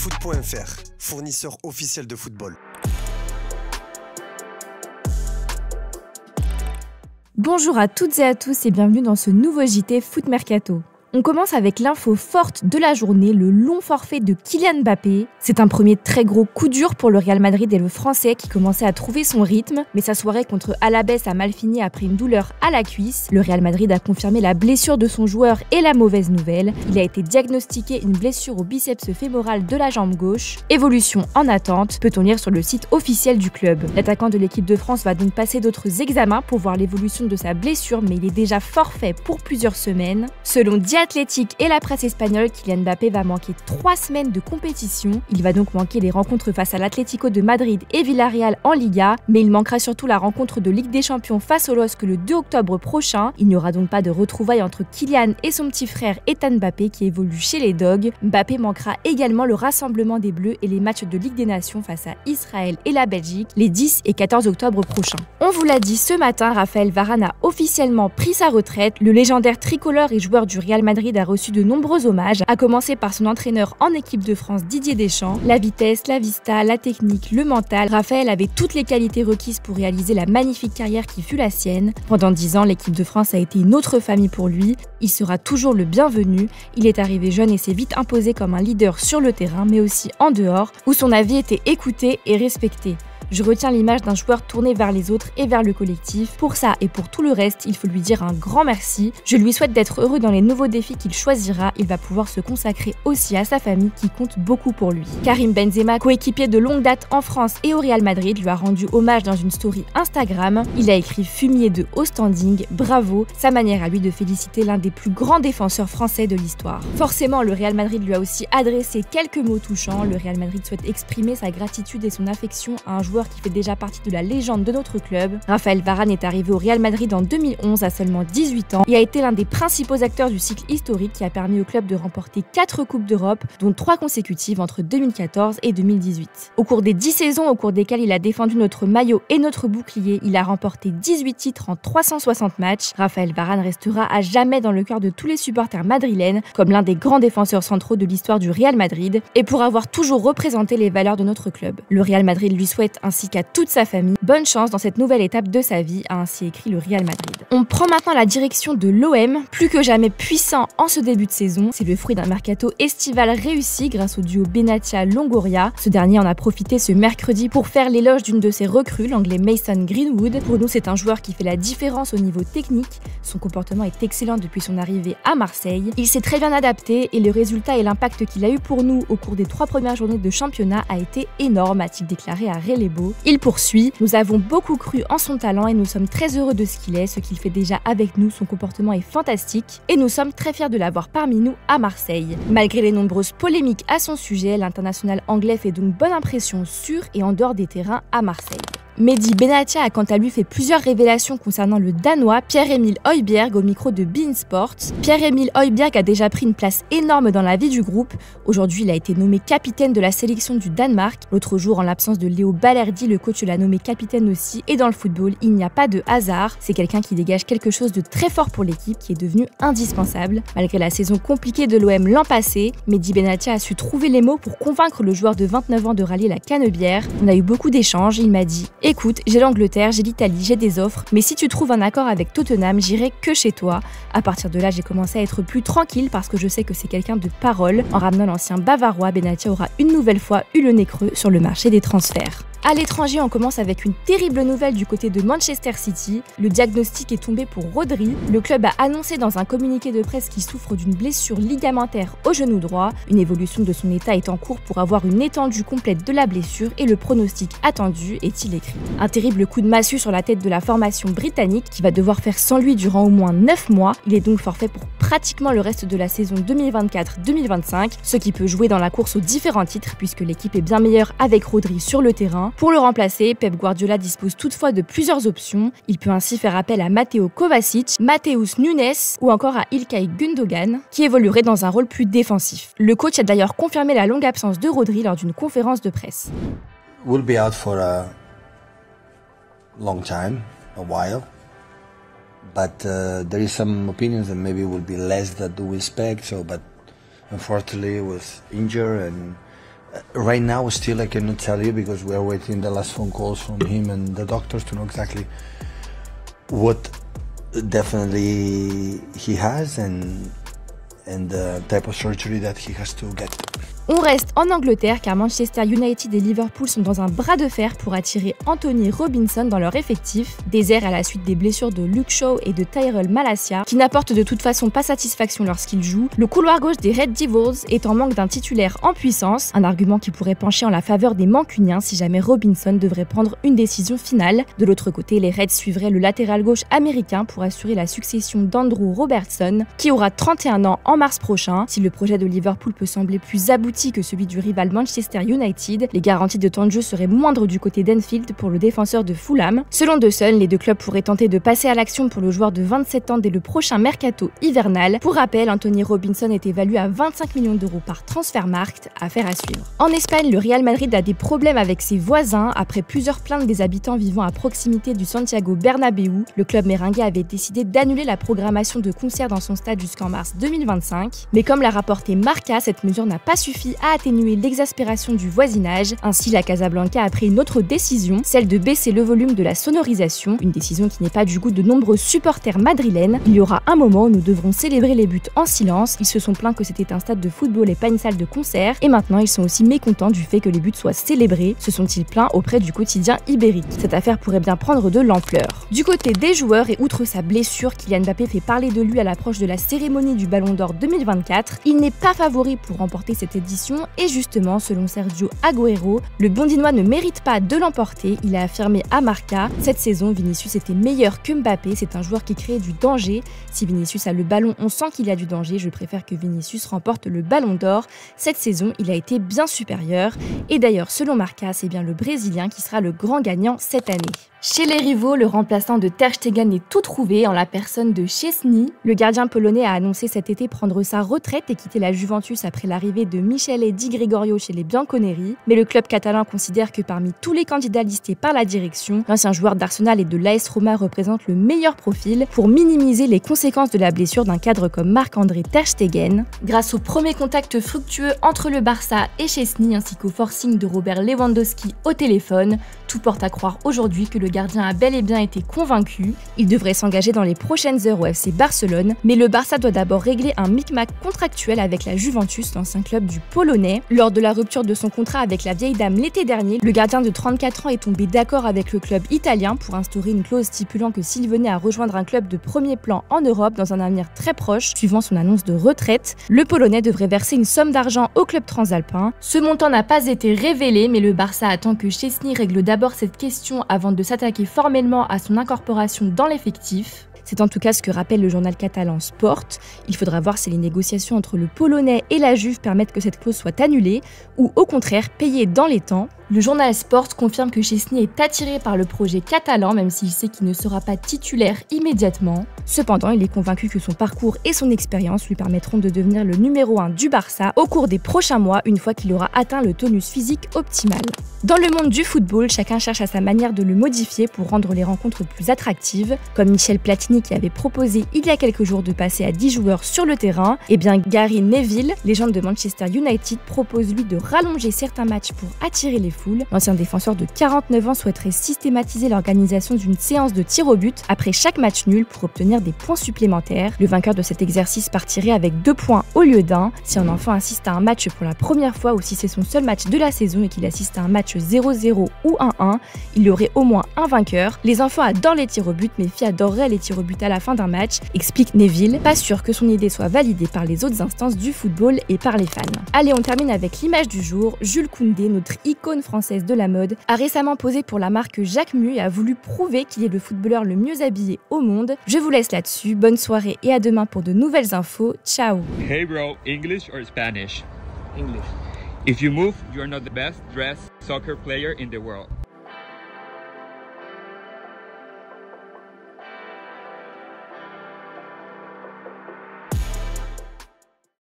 Foot.fr, fournisseur officiel de football. Bonjour à toutes et à tous et bienvenue dans ce nouveau JT Foot Mercato. On commence avec l'info forte de la journée, le long forfait de Kylian Mbappé. C'est un premier très gros coup dur pour le Real Madrid et le Français qui commençait à trouver son rythme, mais sa soirée contre Alavés a mal fini après une douleur à la cuisse. Le Real Madrid a confirmé la blessure de son joueur et la mauvaise nouvelle. Il a été diagnostiqué une blessure au biceps fémoral de la jambe gauche. Évolution en attente, peut-on lire sur le site officiel du club. L'attaquant de l'équipe de France va donc passer d'autres examens pour voir l'évolution de sa blessure, mais il est déjà forfait pour plusieurs semaines. Selon Athletic et la presse espagnole, Kylian Mbappé va manquer 3 semaines de compétition. Il va donc manquer les rencontres face à l'Atlético de Madrid et Villarreal en Liga, mais il manquera surtout la rencontre de Ligue des Champions face au LOSC le 2 octobre prochain. Il n'y aura donc pas de retrouvailles entre Kylian et son petit frère Ethan Mbappé qui évolue chez les Dogs. Mbappé manquera également le rassemblement des Bleus et les matchs de Ligue des Nations face à Israël et la Belgique les 10 et 14 octobre prochains. On vous l'a dit ce matin, Raphaël Varane a officiellement pris sa retraite. Le légendaire tricolore et joueur du Real Madrid a reçu de nombreux hommages, à commencer par son entraîneur en équipe de France Didier Deschamps. La vitesse, la vista, la technique, le mental, Raphaël avait toutes les qualités requises pour réaliser la magnifique carrière qui fut la sienne. Pendant 10 ans, l'équipe de France a été une autre famille pour lui. Il sera toujours le bienvenu. Il est arrivé jeune et s'est vite imposé comme un leader sur le terrain, mais aussi en dehors, où son avis était écouté et respecté. Je retiens l'image d'un joueur tourné vers les autres et vers le collectif. Pour ça et pour tout le reste, il faut lui dire un grand merci. Je lui souhaite d'être heureux dans les nouveaux défis qu'il choisira. Il va pouvoir se consacrer aussi à sa famille qui compte beaucoup pour lui. Karim Benzema, coéquipier de longue date en France et au Real Madrid, lui a rendu hommage dans une story Instagram. Il a écrit fumier de haut standing, bravo, sa manière à lui de féliciter l'un des plus grands défenseurs français de l'histoire. Forcément, le Real Madrid lui a aussi adressé quelques mots touchants. Le Real Madrid souhaite exprimer sa gratitude et son affection à un joueur qui fait déjà partie de la légende de notre club. Raphaël Varane est arrivé au Real Madrid en 2011 à seulement 18 ans et a été l'un des principaux acteurs du cycle historique qui a permis au club de remporter 4 Coupes d'Europe, dont 3 consécutives entre 2014 et 2018. Au cours des 10 saisons au cours desquelles il a défendu notre maillot et notre bouclier, il a remporté 18 titres en 360 matchs. Raphaël Varane restera à jamais dans le cœur de tous les supporters madrilènes comme l'un des grands défenseurs centraux de l'histoire du Real Madrid et pour avoir toujours représenté les valeurs de notre club. Le Real Madrid lui souhaite ainsi qu'à toute sa famille, bonne chance dans cette nouvelle étape de sa vie, a ainsi écrit le Real Madrid. On prend maintenant la direction de l'OM, plus que jamais puissant en ce début de saison. C'est le fruit d'un mercato estival réussi grâce au duo Benatia-Longoria. Ce dernier en a profité ce mercredi pour faire l'éloge d'une de ses recrues, l'anglais Mason Greenwood. Pour nous, c'est un joueur qui fait la différence au niveau technique. Son comportement est excellent depuis son arrivée à Marseille. Il s'est très bien adapté et le résultat et l'impact qu'il a eu pour nous au cours des 3 premières journées de championnat a été énorme, a-t-il déclaré à Relebo. Il poursuit, nous avons beaucoup cru en son talent et nous sommes très heureux de ce qu'il est, ce qu'il fait déjà avec nous, son comportement est fantastique et nous sommes très fiers de l'avoir parmi nous à Marseille. Malgré les nombreuses polémiques à son sujet, l'international anglais fait donc bonne impression sur et en dehors des terrains à Marseille. Mehdi Benatia a quant à lui fait plusieurs révélations concernant le Danois Pierre-Emile Højbjerg au micro de beIN Sport. Pierre-Emile Højbjerg a déjà pris une place énorme dans la vie du groupe. Aujourd'hui, il a été nommé capitaine de la sélection du Danemark. L'autre jour, en l'absence de Léo Balerdi, le coach l'a nommé capitaine aussi. Et dans le football, il n'y a pas de hasard. C'est quelqu'un qui dégage quelque chose de très fort pour l'équipe, qui est devenu indispensable. Malgré la saison compliquée de l'OM l'an passé, Mehdi Benatia a su trouver les mots pour convaincre le joueur de 29 ans de rallier la canebière. On a eu beaucoup d'échanges, il m'a dit: écoute, j'ai l'Angleterre, j'ai l'Italie, j'ai des offres, mais si tu trouves un accord avec Tottenham, j'irai que chez toi. À partir de là, j'ai commencé à être plus tranquille parce que je sais que c'est quelqu'un de parole. En ramenant l'ancien bavarois, Benatia aura une nouvelle fois eu le nez creux sur le marché des transferts. À l'étranger, on commence avec une terrible nouvelle du côté de Manchester City. Le diagnostic est tombé pour Rodri. Le club a annoncé dans un communiqué de presse qu'il souffre d'une blessure ligamentaire au genou droit. Une évolution de son état est en cours pour avoir une étendue complète de la blessure et le pronostic attendu est-il écrit. Un terrible coup de massue sur la tête de la formation britannique qui va devoir faire sans lui durant au moins 9 mois. Il est donc forfait pour pratiquement le reste de la saison 2024-2025, ce qui peut jouer dans la course aux différents titres puisque l'équipe est bien meilleure avec Rodri sur le terrain. Pour le remplacer, Pep Guardiola dispose toutefois de plusieurs options. Il peut ainsi faire appel à Matteo Kovacic, Matheus Nunes ou encore à Ilkay Gundogan, qui évoluerait dans un rôle plus défensif. Le coach a d'ailleurs confirmé la longue absence de Rodri lors d'une conférence de presse. We'll be out for a long time, a while, but there is some opinions that maybe will be less than we expect. But unfortunately, he was injured and Right now, still I cannot tell you because we are waiting the last phone calls from him and the doctors to know exactly what definitely he has and the type of surgery that he has to get. On reste en Angleterre car Manchester United et Liverpool sont dans un bras de fer pour attirer Anthony Robinson dans leur effectif, désert à la suite des blessures de Luke Shaw et de Tyrell Malacia, qui n'apportent de toute façon pas satisfaction lorsqu'ils jouent. Le couloir gauche des Red Devils est en manque d'un titulaire en puissance, un argument qui pourrait pencher en la faveur des Mancuniens si jamais Robinson devrait prendre une décision finale. De l'autre côté, les Reds suivraient le latéral gauche américain pour assurer la succession d'Andrew Robertson, qui aura 31 ans en mars prochain. Si le projet de Liverpool peut sembler plus abouti que celui du rival Manchester United, les garanties de temps de jeu seraient moindres du côté d'Anfield pour le défenseur de Fulham. Selon The Sun, les deux clubs pourraient tenter de passer à l'action pour le joueur de 27 ans dès le prochain mercato hivernal. Pour rappel, Anthony Robinson est évalué à 25 millions d'euros par Transfermarkt, affaire à suivre. En Espagne, le Real Madrid a des problèmes avec ses voisins après plusieurs plaintes des habitants vivant à proximité du Santiago Bernabéu. Le club merengue avait décidé d'annuler la programmation de concerts dans son stade jusqu'en mars 2025. Mais comme l'a rapporté Marca, cette mesure n'a pas suffi à atténuer l'exaspération du voisinage. Ainsi, la Casablanca a pris une autre décision, celle de baisser le volume de la sonorisation, une décision qui n'est pas du goût de nombreux supporters madrilènes. Il y aura un moment où nous devrons célébrer les buts en silence. Ils se sont plaints que c'était un stade de football et pas une salle de concert, et maintenant ils sont aussi mécontents du fait que les buts soient célébrés, se sont-ils plaints auprès du quotidien ibérique. Cette affaire pourrait bien prendre de l'ampleur. Du côté des joueurs, et outre sa blessure, Kylian Mbappé fait parler de lui à l'approche de la cérémonie du Ballon d'Or 2024. Il n'est pas favori pour remporter cette édition, et justement, selon Sergio Agüero, le Bondinois ne mérite pas de l'emporter. Il a affirmé à Marca: cette saison, Vinicius était meilleur que Mbappé, c'est un joueur qui crée du danger. Si Vinicius a le ballon, on sent qu'il y a du danger. Je préfère que Vinicius remporte le Ballon d'Or. Cette saison, il a été bien supérieur. Et d'ailleurs, selon Marca, c'est bien le Brésilien qui sera le grand gagnant cette année. Chez les rivaux, le remplaçant de Ter Stegen est tout trouvé en la personne de Szczęsny. Le gardien polonais a annoncé cet été prendre sa retraite et quitter la Juventus après l'arrivée de Michele Di Gregorio chez les Bianconeri. Mais le club catalan considère que parmi tous les candidats listés par la direction, l'ancien joueur d'Arsenal et de l'AS Roma représente le meilleur profil pour minimiser les conséquences de la blessure d'un cadre comme Marc-André Ter Stegen. Grâce au premier contact fructueux entre le Barça et Szczęsny ainsi qu'au forcing de Robert Lewandowski au téléphone, tout porte à croire aujourd'hui que le gardien a bel et bien été convaincu. Il devrait s'engager dans les prochaines heures au FC Barcelone, mais le Barça doit d'abord régler un micmac contractuel avec la Juventus, l'ancien club du Polonais. Lors de la rupture de son contrat avec la vieille dame l'été dernier, le gardien de 34 ans est tombé d'accord avec le club italien pour instaurer une clause stipulant que s'il venait à rejoindre un club de premier plan en Europe dans un avenir très proche, suivant son annonce de retraite, le Polonais devrait verser une somme d'argent au club transalpin. Ce montant n'a pas été révélé, mais le Barça attend que Szczęsny règle d'abord cette question avant de s'attaquer formellement à son incorporation dans l'effectif. C'est en tout cas ce que rappelle le journal catalan Sport. Il faudra voir si les négociations entre le Polonais et la Juve permettent que cette clause soit annulée ou au contraire payée dans les temps. Le journal Sport confirme que Szczęsny est attiré par le projet catalan, même s'il sait qu'il ne sera pas titulaire immédiatement. Cependant, il est convaincu que son parcours et son expérience lui permettront de devenir le numéro 1 du Barça au cours des prochains mois, une fois qu'il aura atteint le tonus physique optimal. Dans le monde du football, chacun cherche à sa manière de le modifier pour rendre les rencontres plus attractives. Comme Michel Platini qui avait proposé il y a quelques jours de passer à 10 joueurs sur le terrain, et bien Gary Neville, légende de Manchester United, propose lui de rallonger certains matchs pour attirer les foules. L'ancien défenseur de 49 ans souhaiterait systématiser l'organisation d'une séance de tir au but après chaque match nul pour obtenir des points supplémentaires. Le vainqueur de cet exercice partirait avec 2 points au lieu d'1. Si un enfant assiste à un match pour la première fois ou si c'est son seul match de la saison et qu'il assiste à un match 0-0 ou 1-1, il y aurait au moins un vainqueur. Les enfants adorent les tirs au but, mais filles adoreraient les tirs au but à la fin d'un match, explique Neville, pas sûr que son idée soit validée par les autres instances du football et par les fans. Allez, on termine avec l'image du jour. Jules Koundé, notre icône française de la mode, a récemment posé pour la marque Jacquemus et a voulu prouver qu'il est le footballeur le mieux habillé au monde. Je vous laisse là-dessus, bonne soirée et à demain pour de nouvelles infos. Ciao. Hey bro, English or Spanish? English. If you move, you are not the best dressed soccer player in the world.